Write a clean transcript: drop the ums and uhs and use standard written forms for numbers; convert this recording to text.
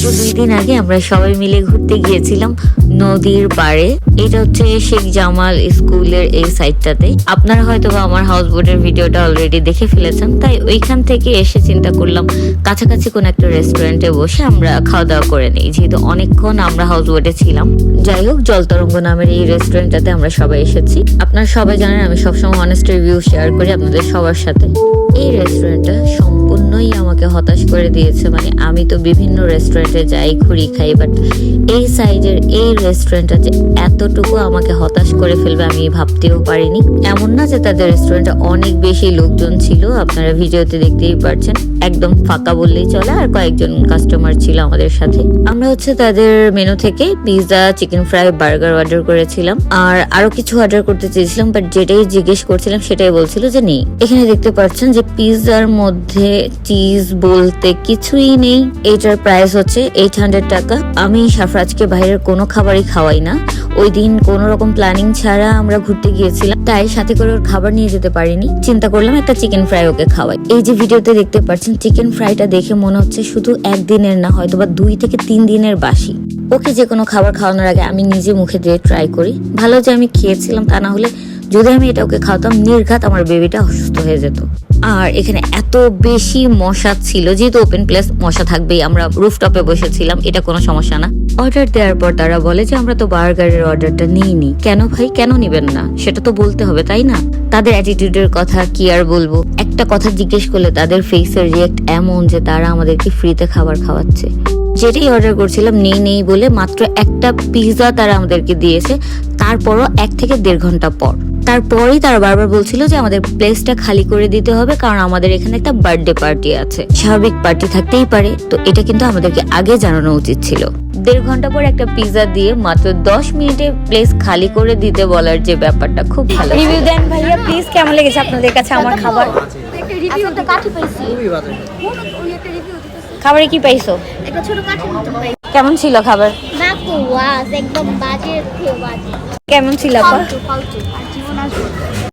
গত 2 দিন আগে আমরা সবাই মিলে ঘুরতে গিয়েছিলাম নদীর পাড়ে। এটা হচ্ছে শেখ জামাল স্কুলের এই সাইডটাতে। আপনারা হয়তো বা আমার হাউস বোটের ভিডিওটা অলরেডি দেখে ফেলেছেন, তাই ওইখান থেকে এসে চিন্তা করলাম কাছাকাছি কোন একটা রেস্টুরেন্টে বসে আমরা খাওয়া দাওয়া করে নিই, যেহেতু অনেকক্ষণ আমরা হাউস বোটে ছিলাম। যাই হোক, জলতরঙ্গ নামের এই রেস্টুরেন্টটাতে আমরা সবাই এসেছি। আপনারা সবাই জানেন আমি সবসময় অনেস্ট রিভিউ শেয়ার করি আপনাদের সবার সাথে। এই রেস্টুরেন্টটা সম্পূর্ণই আমাকে হতাশ করে দিয়েছে। মানে আমি তো বিভিন্ন রেস্টুরেন্টে যাই, ঘুরি, খাই, বাট এই সাইজের এই রেস্টুরেন্টটা যে এতটুকু আমাকে হতাশ করে ফেলবে আমি ভাবতেও পারিনি। এমন না যে তাদের রেস্টুরেন্টে অনেক বেশি লোকজন ছিল, আপনারা ভিডিওতে দেখতেই পারছেন, একদম ফাঁকা বললেই চলে। আর কয়েকজন কাস্টমার ছিল আমাদের সাথে। আমরা হচ্ছে তাদের মেনু থেকে pizza, chicken fry, burger order করেছিলাম, আর আরো কিছু অর্ডার করতে চেয়েছিলাম, বাট যেটাই জিজ্ঞেস করছিলাম সেটাই বলছিল যে নেই। এখানে দেখতে পাচ্ছেন যে পিৎজার মধ্যে চিজ বলতে কিছুই নেই। এটার প্রাইস হচ্ছে 800 টাকা। আমি সাফরাজকে বাইরের কোনো খাবারই খাওয়াই না। ওই দিন কোনো রকম প্ল্যানিং ছাড়া আমরা ঘুরতে গিয়েছিলাম, তাই সাথে করে ওর খাবার নিয়ে যেতে পারিনি। চিন্তা করলাম একটা চিকেন ফ্রাই ওকে খাওয়াই। এই যে ভিডিওতে দেখতে পাচ্ছেন চিকেন ফ্রাইটা দেখে মনে হচ্ছে শুধু একদিনের না, হয়তো বা 2 থেকে 3 দিনের বাসি। ওকে যে কোনো খাবার খাওয়ানোর আগে আমি নিজে মুখে দিয়ে ট্রাই করি। ভালো যে আমি খেয়েছিলাম, তা না হলে যদি আমি এটা ওকে খাওয়াতাম নির্ঘাত আমার বেবিটা অসুস্থ হয়ে যেত। আর এখানে এত বেশি মশা ছিল, যেহেতু ওপেন প্লেস মশা থাকবেই। আমরা রুফটপে বসেছিলাম, এটা কোনো সমস্যা না। অর্ডার দেওয়ার পর তারা বলে যে আমরা তো বার্গারের অর্ডারটা নিইনি। কেন ভাই, কেন নিবেন না? সেটা তো বলতে হবে, তাই না? তাদের অ্যাটিটিউডের কথা কি আর বলবো। একটা কথা জিজ্ঞেস করলে তাদের ফেসের রিয়েক্ট এমন যে তারা আমাদেরকে ফ্রিতে খাবার খাওয়াচ্ছে। যেটাই অর্ডার করছিলাম নেই বলে মাত্র একটা পিৎজা তারা আমাদেরকে দিয়েছে, তারপরও 1 থেকে 1.5 ঘন্টা পর। তারপরেই তারা বারবার বলছিল যে আমাদের প্লেসটা খালি করে দিতে হবে, কারণ আমাদের এখানে একটা বার্থডে পার্টি আছে। স্বাভাবিক পার্টি থাকতেই পারে, তো এটা কিন্তু আমাদেরকে আগে জানানো উচিত ছিল। 1.5 ঘন্টা পর একটা পিৎজা দিয়ে মাত্র 10 মিনিটে প্লেস খালি করে দিতে বলার যে ব্যাপারটা, খুব ভালো। রিভিউ দেন ভাইয়া প্লিজ, কেমন লেগেছে আপনাদের কাছে আমার খাবার? খাবারে কি পাইছো? একটা ছোট কাঠের মতো পাই। কেমন ছিল খাবার? বাকওয়াস, একদম বাজে থেকে বাজে। কেমন ছিল আপা? ফালতু আর জীবন আসবে।